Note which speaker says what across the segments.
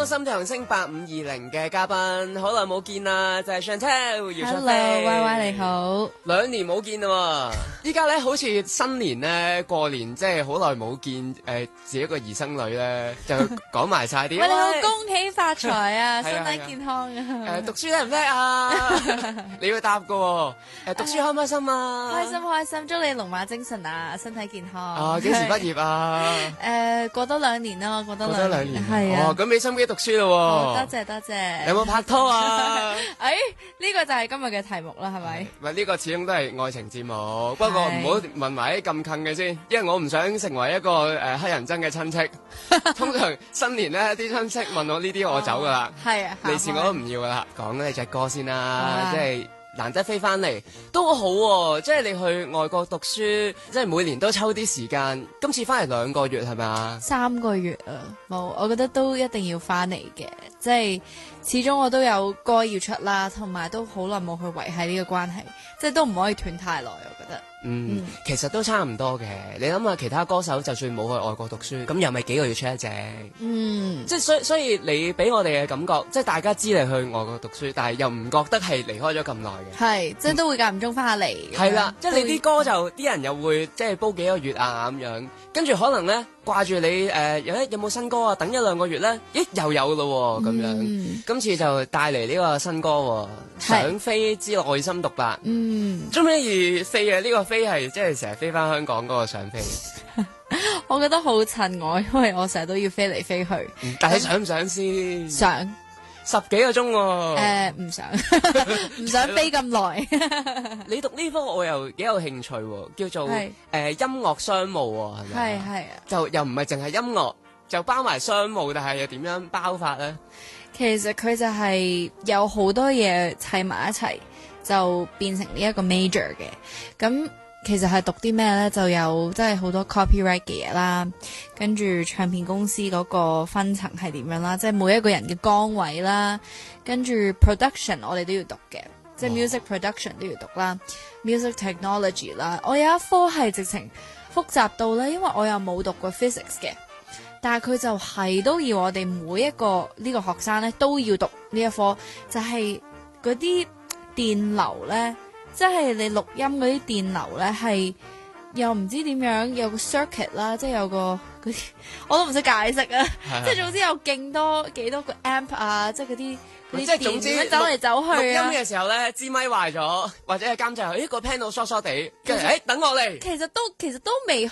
Speaker 1: 好，心跳星8520嘅嘉賓，好耐冇見啦，就係 Chantel 姚卓
Speaker 2: Hello，
Speaker 1: 飛。
Speaker 2: Y Y 你好
Speaker 1: 2年冇見啦喎，依家咧好似新年咧過年，即係好耐冇見自己個兒生女咧，就講埋晒啲。
Speaker 2: 喂，你好，恭喜發財啊，
Speaker 1: 係啊
Speaker 2: 身體健康啊！
Speaker 1: 讀書叻唔叻啊？你要答噶喎。讀書開唔開心啊？
Speaker 2: 開心開心，祝你龍馬精神啊，身體健康。
Speaker 1: 啊，幾時畢業啊？
Speaker 2: 過多2年咯，過多
Speaker 1: 2
Speaker 2: 年，
Speaker 1: 年。
Speaker 2: 係啊。
Speaker 1: 哦，咁俾心機讀書咯喎。
Speaker 2: 多謝多謝。
Speaker 1: 有冇拍拖啊？
Speaker 2: 呢個就係今日嘅題目啦，係咪？
Speaker 1: 唔係，呢個始終都係愛情節目，不過唔好問埋啲咁近嘅先，因為我唔想成為一個黑人憎嘅親戚。通常新年咧，啲親戚問我呢啲，我走噶啦。
Speaker 2: 係啊，
Speaker 1: 利是我都唔要噶啦。講你隻歌先啦，即係難得飛翻嚟都好喎。即係你去外國讀書，即係每年都抽啲時間。今次翻嚟2個月係咪啊
Speaker 2: ？3個月啊，冇，我覺得都一定要翻嚟嘅，即係始終我都有歌要出啦，同埋都好耐冇去維繫呢個關係，即係都唔可以斷太耐，我覺得。
Speaker 1: 其實都差唔多嘅。你諗下，其他歌手就算冇去外國讀書，咁又咪幾個月出一隻？即係所以你俾我哋嘅感覺，即係大家知你去外國讀書，但係又唔覺得係離開咗咁耐嘅。
Speaker 2: 係，即係都會間唔中翻下嚟。
Speaker 1: 係啦，即係你啲歌就啲人又會即係煲幾個月啊咁樣，跟住可能咧掛住你有冇新歌啊？等1-2個月咧，咦又有咯喎咁樣。今次就帶嚟呢個新歌喎，想飛之內心獨白。中唔中意飛嘅呢個飛係即係成日飛翻香港嗰個想飛？
Speaker 2: 我覺得好襯我，因為我成日都要飛嚟飛去。
Speaker 1: 但係想唔想先？
Speaker 2: 想
Speaker 1: 10幾個鐘喎。
Speaker 2: 唔想唔想飛咁耐。
Speaker 1: 你讀呢科我又幾有興趣喎，叫做音樂商務喎，係咪？
Speaker 2: 係啊。
Speaker 1: 就又唔係淨係音樂，就包埋商務，但係又點樣包法咧？
Speaker 2: 其實佢就係有好多嘢砌埋一齊，就變成呢一個 major 嘅。咁其實係讀啲咩呢？就有即係好多 copyright 嘅嘢啦，跟住唱片公司嗰個分層係點樣啦，即係每一個人嘅崗位啦，跟住 production 我哋都要讀嘅，即係 music production 都要讀啦，music technology 啦。我有一科係直情複雜到呢，因為我又冇讀過 physics 嘅。但係佢就係都要我哋每一個呢個學生咧都要讀呢一科，就係嗰啲電流咧，即係你錄音嗰啲電流咧係又唔知點樣有個 circuit 啦，即係有個嗰啲我都唔識解釋啊，即係總之有幾多個 amp 啊，即係嗰啲電咁走嚟走去啊。
Speaker 1: 錄音嘅時候咧，支咪壞咗，或者係監製佢個 panel 疏疏地，跟住等我嚟。
Speaker 2: 其實都未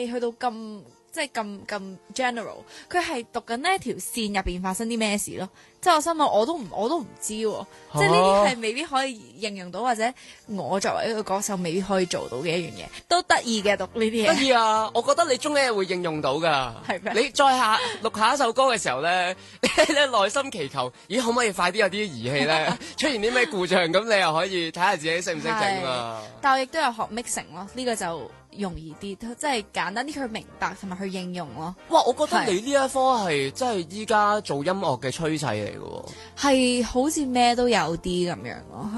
Speaker 2: 去到咁。即係咁 general， 佢係讀緊呢一條線入邊發生啲咩事咯。即係我心諗我都唔知喎，即係呢啲係未必可以形容到，或者我作為一個歌手未必可以做到嘅一樣嘢，都得意嘅讀呢啲嘢。
Speaker 1: 得意啊！我覺得你終於會應用到㗎。
Speaker 2: 係咩？
Speaker 1: 你再錄下一首歌嘅時候咧，你內心祈求，咦可唔可以快啲有啲儀器咧出現啲咩故障？咁你又可以睇下自己識唔識整啊。
Speaker 2: 但我亦都有學 mixing 咯，呢個就容易啲，即係簡單啲去明白同埋去應用咯。
Speaker 1: 哇！我覺得你呢一科係真係依家做音樂嘅趨勢嚟嘅喎。
Speaker 2: 係好似咩都有啲咁樣咯。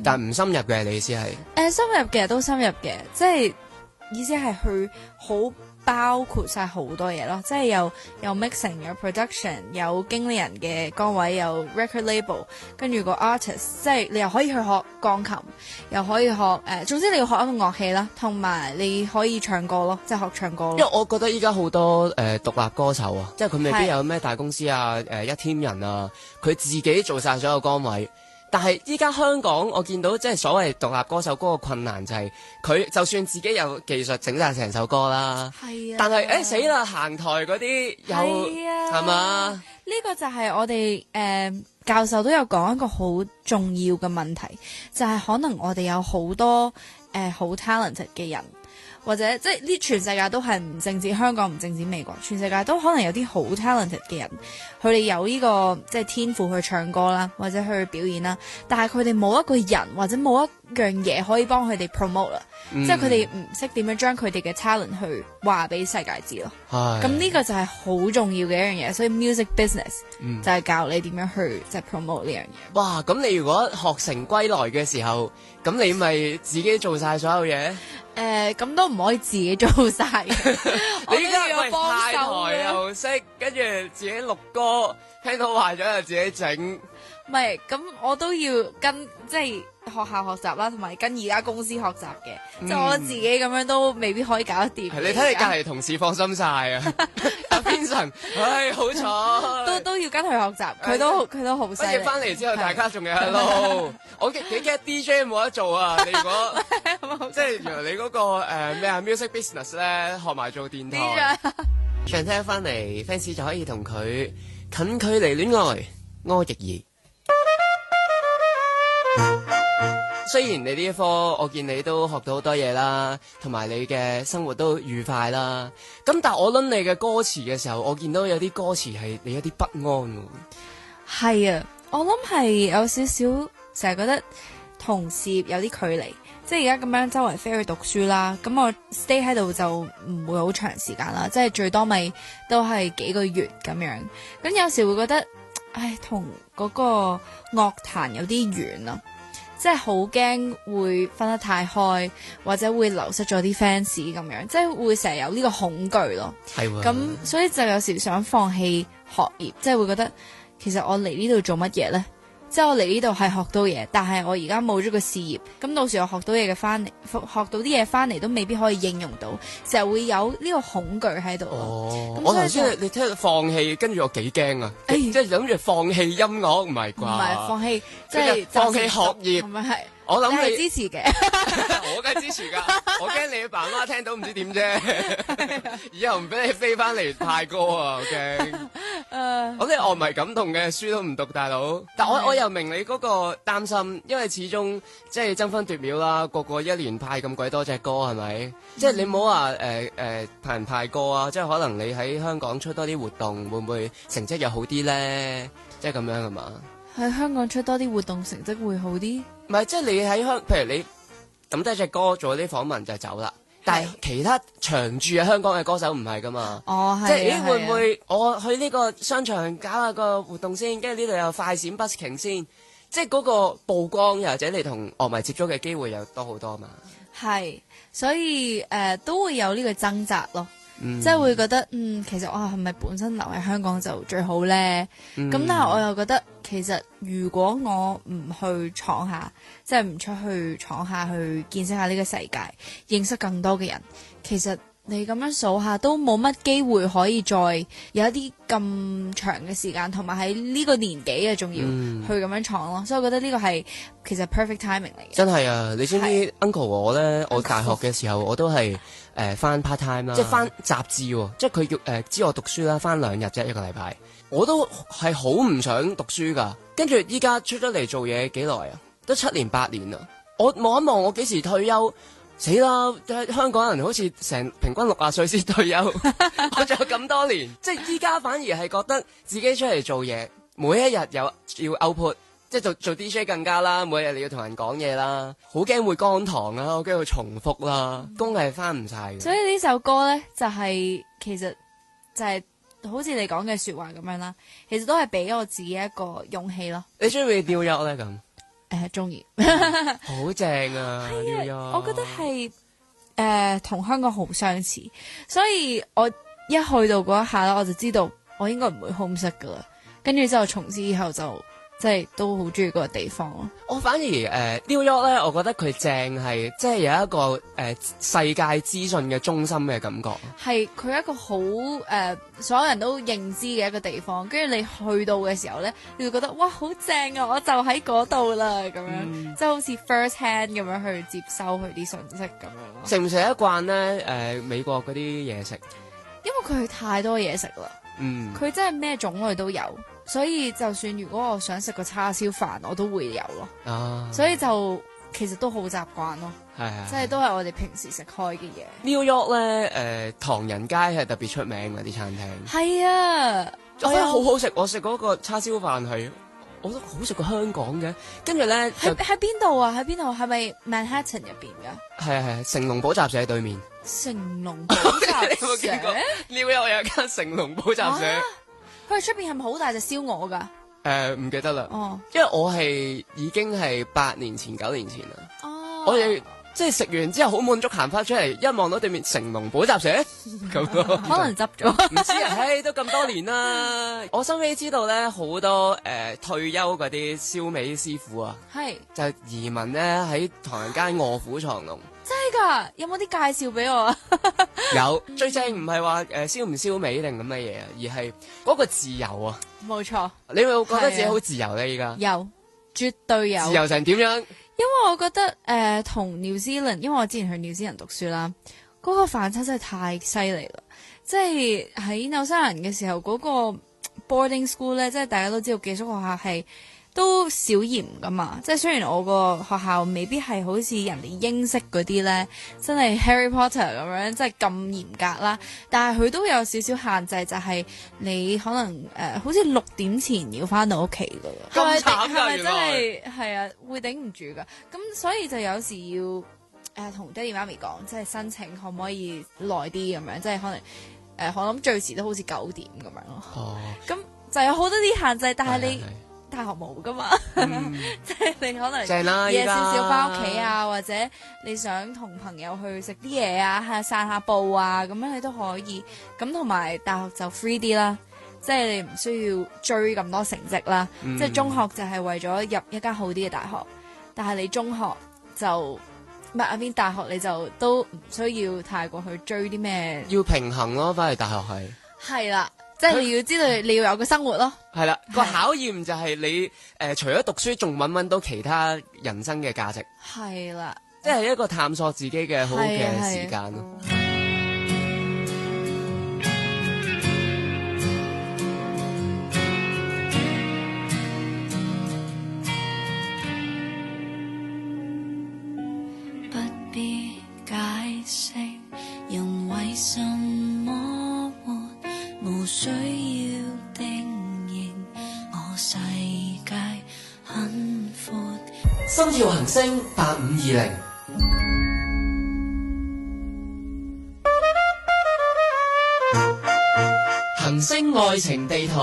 Speaker 1: 但唔深入嘅，你意思係？
Speaker 2: 深入嘅都深入嘅，即係意思係去好包括晒好多嘢咯，即係有 mixing， 有 production， 有經理人嘅崗位，有 record label， 跟住個 artist， 即係你又可以去學鋼琴，又可以學總之你要學一個樂器啦，同埋你可以唱歌咯，即係學唱歌咯。
Speaker 1: 因為我覺得依家好多獨立歌手啊，即係佢未必有咩大公司啊，一 team 人啊，佢自己做晒所有崗位。但係依家香港我見到即係所謂獨立歌手嗰個困難就係佢就算自己有技術整晒成首歌啦，但係死啦行台嗰啲又係嘛？
Speaker 2: 呢個就係我哋教授都有講一個好重要嘅問題，就係可能我哋有好多好 talented 嘅人。或者即係呢全世界都係唔淨止香港，唔淨止美國，全世界都可能有啲好 talented 嘅人，佢哋有呢個即係天賦去唱歌啦，或者去表演啦，但係佢哋冇一個人或者冇一樣嘢可以幫佢哋 promote 啦，即係佢哋唔識點樣將佢哋嘅 talent 去話俾世界知咯。咁呢個就係好重要嘅一樣嘢，所以 music business 就係教你點樣去即係 promote 呢樣嘢。
Speaker 1: 哇！咁你如果學成歸來嘅時候，咁你咪自己做晒所有嘢？
Speaker 2: 咁都唔可以自己做晒嘅，我都
Speaker 1: 你依家
Speaker 2: 要有幫
Speaker 1: 派
Speaker 2: 手
Speaker 1: 台
Speaker 2: 嘅。
Speaker 1: 又識，跟住自己錄歌，聽到壞咗又自己整。
Speaker 2: 唔係，咁我都要跟即係學校學習啦，同埋跟而家公司學習嘅，即係我覺得自己咁樣都未必可以搞得掂。
Speaker 1: 係你睇你隔離同事放心晒啊！阿 Vincent，唉好彩，
Speaker 2: 都要跟佢學習，佢都好犀利。
Speaker 1: 畢業翻嚟之後，大家仲有一路。我幾驚 DJ 冇得做啊！你如果即係原來你嗰個咩啊 music business 咧，學埋做電台，唱聽翻嚟 fans 就可以同佢近距離戀愛，柯逸兒。雖然你呢一科，我見你都學到好多嘢啦，同埋你嘅生活都愉快啦。咁但係我諗你嘅歌詞嘅時候，我見到有啲歌詞係你有啲不安喎。
Speaker 2: 係啊，我諗係有少少成日覺得同事業有啲距離，即係而家咁樣周圍飛去讀書啦。咁我 stay 喺度就唔會好長時間啦，即係最多咪都係幾個月咁樣。咁有時會覺得，唉，同嗰個樂壇有啲遠啊。即係好驚會分得太開，或者會流失咗啲 fans 咁樣，即係會成日有呢個恐懼咯。
Speaker 1: 係喎。
Speaker 2: 咁所以就有時想放棄學業，即係會覺得其實我嚟呢度做乜嘢呢？即係我嚟呢度係學到嘢，但係我而家冇咗個事業，咁到時我學到嘢嘅翻嚟，學到啲嘢翻嚟都未必可以應用到，成日會有呢個恐懼喺度咯。
Speaker 1: 哦，我頭先你聽到放棄，跟住我幾驚啊！即係諗住放棄音樂，唔係啩？
Speaker 2: 唔係放棄，即係
Speaker 1: 放棄學業，
Speaker 2: 係咪係？
Speaker 1: 我諗
Speaker 2: 你係支持嘅，
Speaker 1: 我梗係支持㗎。我驚你爸媽聽到唔知點啫，以後唔俾你飛翻嚟派歌啊！我驚。我啲我唔係感動嘅，書都唔讀，大佬。但我又明你嗰個擔心，因為始終即係爭分奪秒啦，個個一年派咁鬼多隻歌係咪？即係你唔好話派唔派歌啊，即係可能你喺香港出多啲活動，會唔會成績又好啲咧？即係咁樣係嘛？
Speaker 2: 喺香港出多啲活動，成績會好啲。
Speaker 1: 唔係，即係你喺譬如你抌低隻歌做啲訪問就走啦。但係其他長駐喺香港嘅歌手唔係噶嘛？
Speaker 2: 哦，係。
Speaker 1: 即係會唔會我去呢個商場搞下個活動先，跟住呢度又快閃 busking 先，即係嗰個曝光又或者你同樂迷接觸嘅機會又多好多嘛？
Speaker 2: 係，所以都會有呢個掙扎咯。即係會覺得其實我係咪本身留喺香港就最好呢？咁但係我又覺得其實如果我唔去闖下，即係唔出去闖下去見識下呢個世界，認識更多嘅人，其實你咁樣數下都冇乜機會可以再有一啲咁長嘅時間，同埋喺呢個年紀嘅仲要去咁樣闖咯。所以我覺得呢個係其實 perfect timing 嚟嘅。
Speaker 1: 真係啊！你知唔知 Uncle 我呢？我大學嘅時候我都係翻 part time 啦，即係翻雜誌喎，即係佢要知我讀書啦，翻2日啫一個禮拜，我都係好唔想讀書㗎。跟住依家出咗嚟做嘢幾耐啊？都7年8年啦。我望一望我幾時退休？死啦！香港人好似成平均60歲先退休，我仲有咁多年，即係依家反而係覺得自己出嚟做嘢，每一日有要 output，即係做 DJ 更加啦，每日你要同人講嘢啦，好驚會乾塘啦，好驚會重複啦，工係翻唔晒嘅。
Speaker 2: 所以呢首歌呢，就係其實就係好似你講嘅說話咁樣啦，其實都係俾我自己一個勇氣咯。
Speaker 1: 你中唔中意 New York 咧？咁
Speaker 2: 中意，
Speaker 1: 好正啊！New York，
Speaker 2: 我覺得係同香港好相似，所以我一去到嗰一下啦，我就知道我應該唔會 homesick 噶啦。跟住之後，從此以後就即係都好中意嗰個地方咯。
Speaker 1: 我反而New York 咧，我覺得佢正係即係有一個世界資訊嘅中心嘅感覺。係
Speaker 2: 佢一個好所有人都認知嘅一個地方，跟住你去到嘅時候咧，你會覺得哇好正啊！我就喺嗰度啦，咁樣即係好似 first hand 咁樣去接收佢啲信息咁樣咯。食唔食得慣咧？美國嗰啲嘢食，因為佢太多嘢食啦。佢真係咩種類都有。所以就算如果我想食個叉燒飯，我都會有咯。所以就其實都好習慣咯。即係都係我哋平時食開嘅嘢。New York 咧，唐人街係特別出名嗰啲餐廳。係啊，我覺得好好食。我食嗰個叉燒飯係，我覺得好食過香港嘅。跟住咧喺邊度啊？喺邊度？係咪 Manhattan 入邊㗎？係成龍補習社對面。成龍補習社，你有冇見過？New York 有間成龍補習社。佢出邊係咪好大隻燒鵝噶？唔記得啦。因為我係已經係8年前、9年前啦。我哋
Speaker 1: 即係食完之後好滿足行翻出嚟，一望到對面成龍補習社咁咯。
Speaker 2: 可能執咗。
Speaker 1: 唔知啊，唉，都咁多年啦。我收尾知道咧，好多退休嗰啲燒味師傅啊，
Speaker 2: 係
Speaker 1: 就移民咧喺唐人街臥虎藏龍。
Speaker 2: 真係㗎，有冇啲介紹俾我啊？
Speaker 1: 有最正唔係話燒唔燒味定咁嘅嘢啊，而係嗰個自由啊。
Speaker 2: 冇錯，
Speaker 1: 你會覺得自己好自由咧？依家
Speaker 2: 有，絕對有。
Speaker 1: 自由成點樣？
Speaker 2: 因為我覺得同 New Zealand，因為我之前去 New Zealand 讀書啦，嗰個反差真係太犀利啦！即係喺紐西蘭嘅時候，嗰個 boarding school 咧，即係大家都知道寄宿學校係都少嚴噶嘛。即係雖然我個學校未必係好似人哋英式嗰啲咧，真係 Harry Potter 咁樣，即係咁嚴格啦。但係佢都有少少限制，就係你可能好似6點前要翻到屋企噶咯。
Speaker 1: 咁慘㗎，
Speaker 2: 係咪真
Speaker 1: 原來
Speaker 2: 係係啊？會頂唔住噶。咁所以就有時要同爹哋媽咪講，即係申請可唔可以耐啲咁樣，即係可能我諗最遲都好似9點咁樣咯。
Speaker 1: 哦，
Speaker 2: 咁就有好多啲限制，但係你
Speaker 1: 係
Speaker 2: 大學冇噶嘛，
Speaker 1: 嗯
Speaker 2: 即係你可能
Speaker 1: 正啦，
Speaker 2: 夜
Speaker 1: 依家
Speaker 2: 少少翻屋企啊，或者你想同朋友去食啲嘢啊，係散下步啊，咁樣你都可以。咁同埋大學就 free 啲啦，即係你唔需要追咁多成績啦。
Speaker 1: 嗯
Speaker 2: 即係中學就係為咗入一間好啲嘅大學，但係你中學就唔係邊大學你就都唔需要太過去追啲咩。
Speaker 1: 要平衡咯，翻嚟大學係。
Speaker 2: 係啦，即係你要知道你要有個生活咯。
Speaker 1: 係啦，個
Speaker 2: 係
Speaker 1: 考驗就係你除咗讀書，仲揾到其他人生嘅價值，
Speaker 2: 係啦，
Speaker 1: 即係一個探索自己嘅好嘅
Speaker 2: 係啊
Speaker 1: 時間咯。
Speaker 3: 不必解釋，人為什麼活，無需要定型，我世界很闊。
Speaker 1: 心跳行星8520，行星愛情地圖。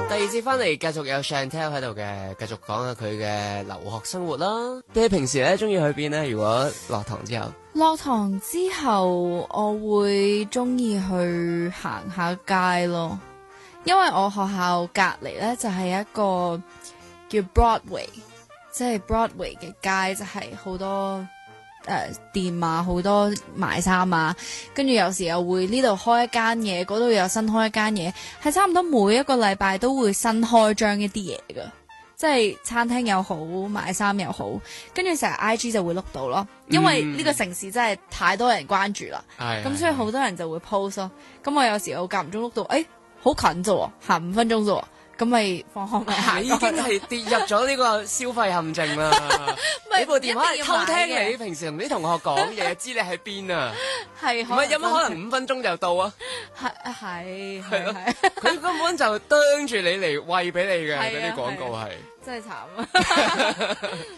Speaker 1: 第二節翻嚟，繼續有 Chantel 喺度嘅，繼續講下佢嘅留學生活啦。你平時咧中意去邊咧？如果落堂之後，
Speaker 2: 落堂之後我會中意去行下街咯，因為我學校隔離咧就係一個叫 Broadway，即係 Broadway 嘅街，就係好多店啊，好多賣衫啊，跟住有時又會呢度開一間嘢，嗰度又新開一間嘢，係差唔多每一個禮拜都會新開張一啲嘢噶，即係餐廳又好，賣衫又好，跟住成日 IG 就會碌到咯，因為呢個城市真係太多人關注啦，咁所以好多人就會 post 咯，咁我有時我間唔中碌到，好近啫喎，行5分鐘啫喎。咁咪放學咪行
Speaker 1: 已經係跌入咗呢個消費陷阱啦！你部電話係偷聽你平時同啲同學講嘢，知你喺邊啊？
Speaker 2: 係
Speaker 1: 唔係有乜可能5分鐘就到啊？
Speaker 2: 係
Speaker 1: 咯，佢根本就啄住你嚟餵俾你嘅嗰啲廣告係。
Speaker 2: 真係慘啊！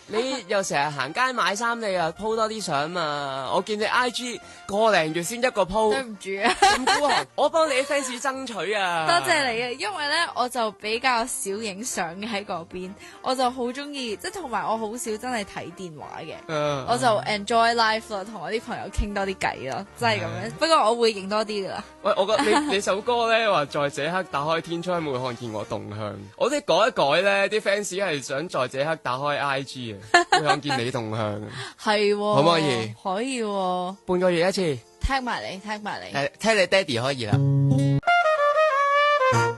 Speaker 1: 你又成日行街買衫，你又 po 多啲相嘛？我見你 IG 個零月先一個 po，
Speaker 2: 對唔住啊！
Speaker 1: 咁孤寒，我幫你啲 fans 爭取啊！
Speaker 2: 多謝你啊！因為咧我就比較少影相嘅喺嗰邊，我就好中意，即係同埋我好少真係睇電話嘅，我就 enjoy life 咯，同我啲朋友傾多啲偈咯，真係咁樣。不過我會影多啲噶啦。
Speaker 1: 喂，我覺得你首歌咧話在這刻打開天窗會看見我動向，我哋改一改咧，啲 fans 係想在這刻打開 IG 啊，會看見你動向。
Speaker 2: 係，
Speaker 1: 可唔可以？
Speaker 2: 可以喎，
Speaker 1: 半個月一次。
Speaker 2: 聽埋你，聽埋你。
Speaker 1: 聽你爹哋可以啦。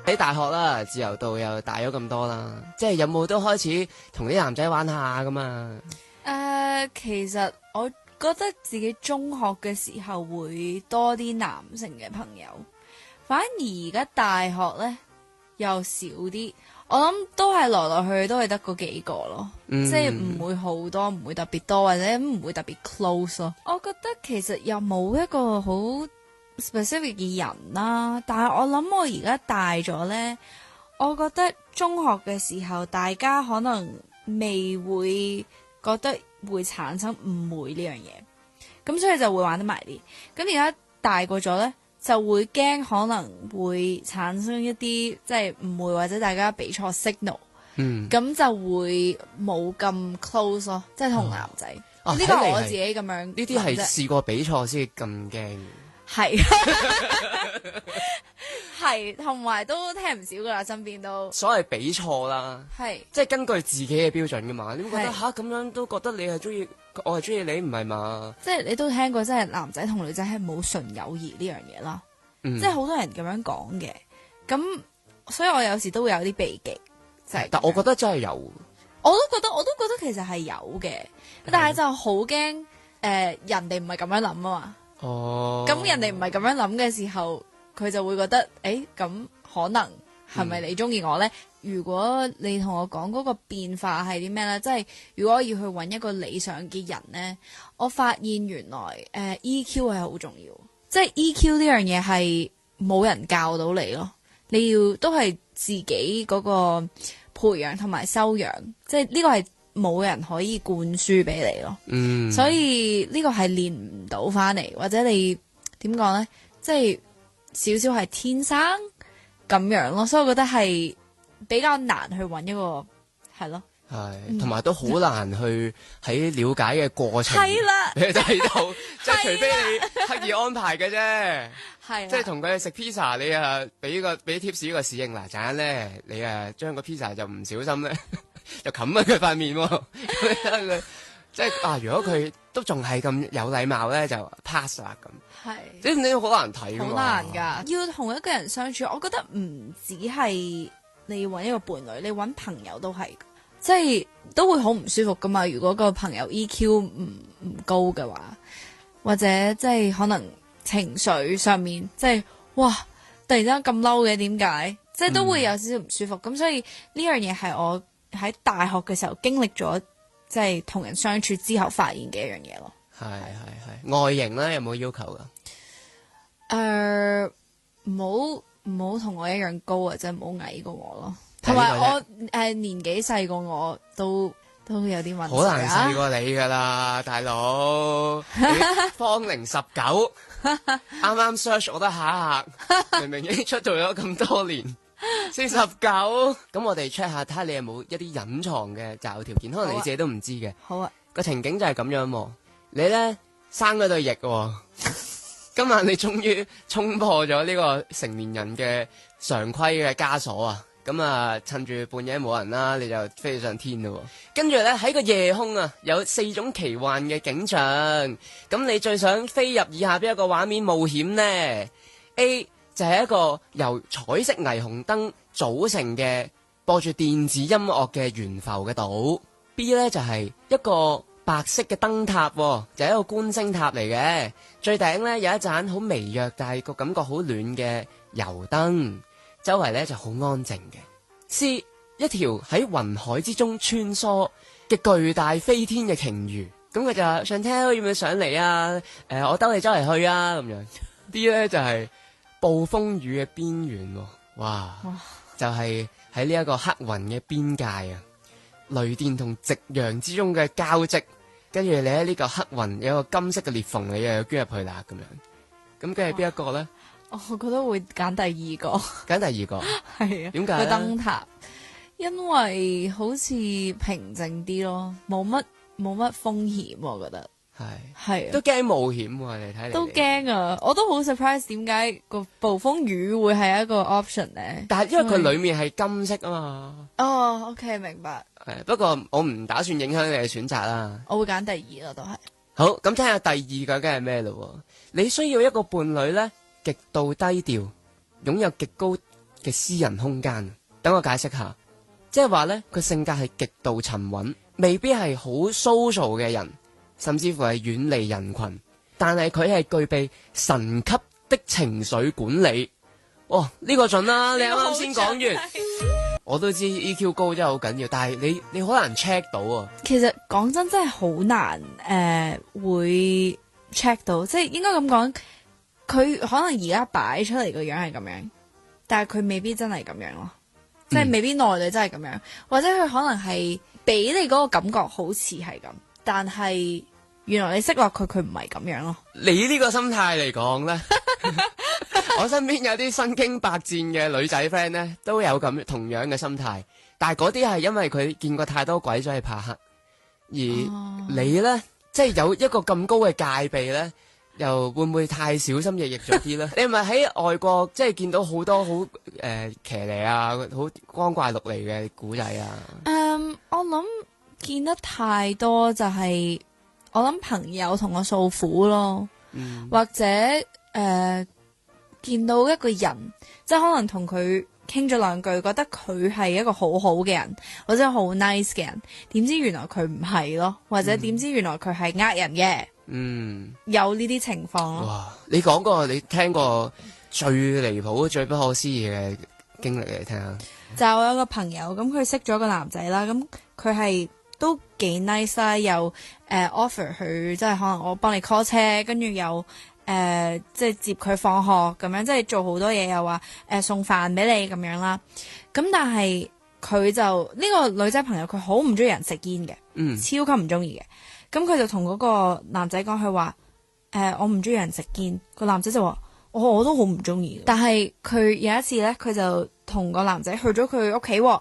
Speaker 1: 喺大學啦，自由度又大咗咁多啦，即係有冇都開始同啲男仔玩下咁啊？
Speaker 2: 其實我覺得自己中學嘅時候會多啲男性嘅朋友，反而而家大學呢又少啲。我諗都係來來去去都係得嗰幾個咯，即係唔會好多，唔會特別多，或者唔會特別 close 咯。我覺得其實又冇一個好 specific 嘅人啦，但係我諗我而家大咗呢，我覺得中學嘅時候大家可能未會覺得會產生誤會呢樣嘢，咁所以就會玩得埋啲。咁而家大個咗呢，就會驚可能會產生一啲即係誤會，或者大家俾錯 signal，咁就會冇咁 close 咯，即係同男仔。呢個係我自己咁樣諗啫。
Speaker 1: 呢啲係試過比賽先咁驚。
Speaker 2: 係係，同埋都聽唔少噶啦，身邊都
Speaker 1: 所謂比錯啦，
Speaker 2: 係
Speaker 1: 即係根據自己嘅標準噶嘛。你會覺得
Speaker 2: 係
Speaker 1: 吓咁樣都覺得你係中意，我係中意你唔係嘛？
Speaker 2: 即係你都聽過，即係男仔同女仔係冇純友誼呢樣嘢啦。
Speaker 1: 嗯
Speaker 2: 即係好多人咁樣講嘅，咁所以我有時都會有啲避忌，就係咁樣。
Speaker 1: 但我覺得真係有，
Speaker 2: 我都覺得其實係有嘅，但係就好驚人哋唔係咁樣諗啊嘛。
Speaker 1: 哦，
Speaker 2: 咁人哋唔係咁樣諗嘅時候，佢就會覺得咁可能係咪你中意我呢？如果你同我講嗰個變化係啲咩呢？即係如果我要去揾一個理想嘅人呢，我發現原來EQ 係好重要，即係 EQ 呢樣嘢係冇人教到你咯，你要都係自己嗰個培養同埋修養，即係呢個係冇人可以灌輸俾你咯。
Speaker 1: 嗯，
Speaker 2: 所以呢個係練唔到翻嚟，或者你點講呢？即係少少係天生咁樣咯，所以我覺得係比較難去揾一個係咯，
Speaker 1: 係，同埋都好難去喺了解嘅過程，
Speaker 2: 係啦，
Speaker 1: 你睇到，即係除非你刻意安排嘅啫。
Speaker 2: 係啦
Speaker 1: 即係同佢哋食 pizza，你啊俾 tips 個侍應嗱，陣間咧你啊將個 pizza 就唔小心咧就冚喺佢塊面喎，即係如果佢都仲係咁有禮貌咧，就 pass 啦咁。
Speaker 2: 係
Speaker 1: 你好難睇㗎嘛，
Speaker 2: 好難㗎。要同一個人相處，我覺得唔止係你要揾一個伴侶，你揾朋友都係，即係都會好唔舒服㗎嘛。如果個朋友 EQ 唔高嘅話，或者即係可能情緒上面即係哇，突然之間咁嬲嘅，點解？即係都會有少少唔舒服。咁所以呢樣嘢係我喺大學嘅時候經歷咗，即係同人相處之後發現嘅一樣嘢咯。
Speaker 1: 係外形咧有冇要求㗎？
Speaker 2: 唔好同我一樣高啊，即係唔好矮過我咯。同埋我年紀細過我都有啲問題。
Speaker 1: 好難細過你㗎啦，大佬，你芳齡19，啱啱 search 我得下，明明已經出道咗咁多年，先19。咁我哋 check 下睇下你有冇一啲隱藏嘅擇偶條件，可能你自己都唔知嘅。
Speaker 2: 好啊，
Speaker 1: 個情景就係咁樣喎，你咧生咗對翼喎，今晚你終於衝破咗呢個成年人嘅常規嘅枷鎖啊！咁啊，趁住半夜冇人啦，你就飛上天咯。跟住咧喺個夜空啊，有4種奇幻嘅景象。咁你最想飛入以下邊一個畫面冒險呢？ A 就係一個由彩色霓虹燈組成嘅播住電子音樂嘅懸浮嘅島。B 呢就係一個白色嘅燈塔，就係一個觀星塔嚟嘅。最頂呢有一盞好微弱但係個感覺好暖嘅油燈。周圍咧就好安靜嘅。C 一條喺雲海之中穿梭嘅巨大飛天嘅鯨魚，咁佢就話Chantel要唔要上嚟啊？我兜你周圍去啊咁樣。D 咧就係暴風雨嘅邊緣，哇！就係喺呢一個黑雲嘅邊界啊，雷電同夕陽之中嘅交織，跟住你喺呢個黑雲有個金色嘅裂縫，你又要捐入去啦咁樣。咁梗係邊一個咧？
Speaker 2: 我覺得會揀第二個，
Speaker 1: 揀第二個
Speaker 2: 係啊，
Speaker 1: 點解咧？
Speaker 2: 個燈塔，因為好似平靜啲咯，冇乜風險，我覺得係
Speaker 1: 都驚冒險喎，你睇嚟
Speaker 2: 都驚啊！我都好 surprise，點解個暴風雨會係一個 option 咧？
Speaker 1: 但係因為佢裏面係金色啊嘛。
Speaker 2: 哦，OK，明白。
Speaker 1: 係，不過我唔打算影響你嘅選擇啦。
Speaker 2: 我會揀第二咯，都係。
Speaker 1: 好，咁聽下第二究竟係咩咯？你需要一個伴侶咧，極度低調，擁有極高嘅私人空間。等我解釋下，即係話咧，佢性格係極度沉穩，未必係好 social 嘅人，甚至乎係遠離人群。但係佢係具備神級的情緒管理。哦，呢個準啦！你啱啱先講完，我都知 EQ 高真係好緊要，但係你好難 check 到啊。
Speaker 2: 其實講真，真係好難會 check 到，即係應該咁講。佢可能而家擺出嚟個樣係咁樣，但係佢未必真係咁樣咯，即係未必內裏真係咁樣，或者佢可能係俾你嗰個感覺好似係咁，但係原來你識落佢唔係咁樣咯。
Speaker 1: 你呢個心態嚟講咧，我身邊有啲身經百戰嘅女仔 friend 咧，都有咁同樣嘅心態，但係嗰啲係因為佢見過太多鬼，所以怕黑，而你咧即係有一個咁高嘅戒備咧，又會唔會太小心翼翼咗啲咧？你係咪喺外國即係見到好多好騎呢啊，好光怪陸離嘅古仔啊？
Speaker 2: 我諗見得太多就係、我諗朋友同我訴苦咯，或者見到一個人，即係可能同佢傾咗兩句，覺得佢係一個好好嘅人，或者好 nice 嘅人，點知原來佢唔係咯，或者點知原來佢係呃人嘅，有呢啲情況咯。
Speaker 1: 哇！你講過你聽過最離譜、最不可思議嘅經歷嚟聽下。
Speaker 2: 就我有個朋友，咁佢識咗個男仔啦，咁佢係都幾 nice 啦，又offer 佢，即係可能我幫你 call 車，跟住又即係接佢放學咁樣，即係做好多嘢，又話送飯俾你咁樣啦。咁但係佢就呢個女仔朋友，佢好唔中意人食煙嘅，超級唔中意嘅。咁佢就同嗰個男仔講，佢話我唔中意人食煙。個男仔就話我都好唔中意。但係佢有一次咧，佢就同個男仔去咗佢屋企喎。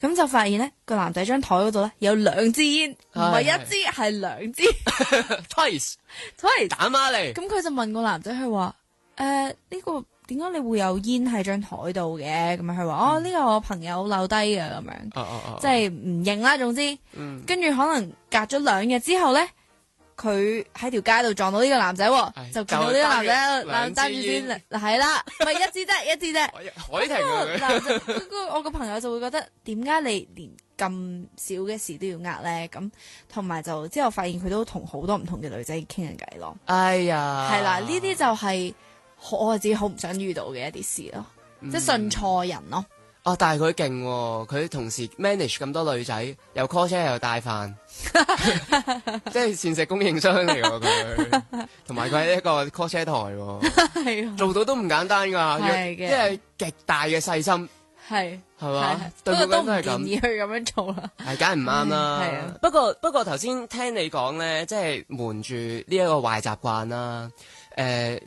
Speaker 2: 咁就發現咧，個男仔張台嗰度咧有兩支煙，唔係一支，係兩支。
Speaker 1: Twice 打孖嚟。咁
Speaker 2: 佢就問個男仔，佢話呢個點解你會有煙喺張台度嘅？咁樣佢話呢個我朋友漏低嘅咁樣，即係唔認啦。總之，跟住可能隔咗2日之後咧，佢喺條街度撞到呢個男仔，就見到呢個男仔擔住煙，係啦，咪一支啫，一支啫。
Speaker 1: 海婷
Speaker 2: 嗰個我個朋友就會覺得，點解你連咁少嘅事都要呃咧？咁同埋就之後發現佢都同好多唔同嘅女仔傾緊偈咯。
Speaker 1: 哎呀，
Speaker 2: 係啦，呢啲就係我自己好唔想遇到嘅一啲事咯，即係信錯人咯。
Speaker 1: 但係佢勁喎，佢同時 manage 咁多女仔，又 call 車又帶飯，即係膳食供應商嚟喎佢，同埋佢係一個 call 車台喎，做到都唔簡單㗎，即係極大嘅細心，係嘛？
Speaker 2: 不過都唔
Speaker 1: 係
Speaker 2: 建議佢咁樣做啦，
Speaker 1: 係梗係唔啱啦。不過頭先聽你講咧，即係瞞住呢一個壞習慣啦。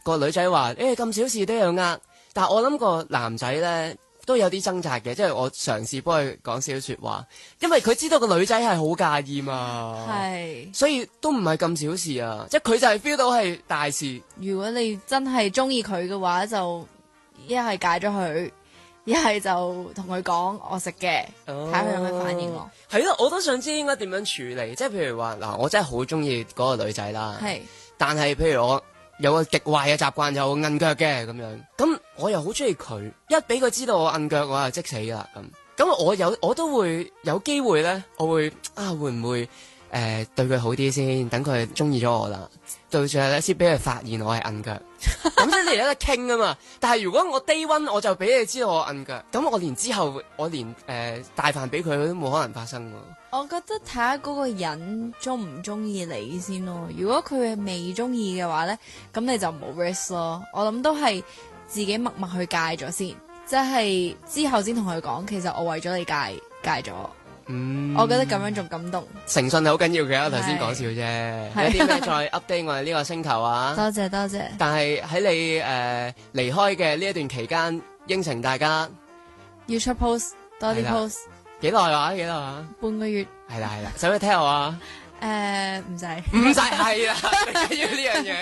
Speaker 1: 個女仔話咁小事都要呃，但係我諗個男仔咧都有啲掙扎嘅，即係我嘗試幫佢講少少說話，因為佢知道個女仔係好介意嘛，所以都唔係咁小事啊，即係佢就係 feel 到係大事。
Speaker 2: 如果你真係中意佢嘅話，就一係戒咗佢，一係就同佢講我食嘅，睇下佢有咩反應咯。
Speaker 1: 係咯，我都想知應該點樣處理，即係譬如話嗱，我真係好中意嗰個女仔啦，但係譬如我有個極壞嘅習慣，就摁腳嘅咁樣，咁我又好中意佢，一俾佢知道我摁腳，我就即死啦咁我都會有機會咧，我會會唔會對佢好啲先，等佢中意咗我啦，到最後咧先俾佢發現我係摁腳，咁先你有得傾啊嘛。但係如果我 day one 我就俾你知道我摁腳，咁我連之後我連帶飯俾佢都冇可能發生喎。
Speaker 2: 我覺得睇下嗰個人中唔中意你先咯。如果佢係未中意嘅話咧，咁你就冇 risk 咯。我諗都係自己默默去戒咗先，即係之後先同佢講，其實我為咗你戒咗。我覺得咁樣仲感動。誠
Speaker 1: 信係好緊要嘅，頭先講笑啫。有啲咩再 update 我哋呢個星球啊？
Speaker 2: 多謝多謝。
Speaker 1: 但係喺你離開嘅呢一段期間，應承大家
Speaker 2: 要出 post 多啲 post。
Speaker 1: 幾耐話？幾耐話？
Speaker 2: 半個月。
Speaker 1: 係啦，使唔使聽我啊？
Speaker 2: 唔使。
Speaker 1: 唔使係啦，最緊要呢樣嘢。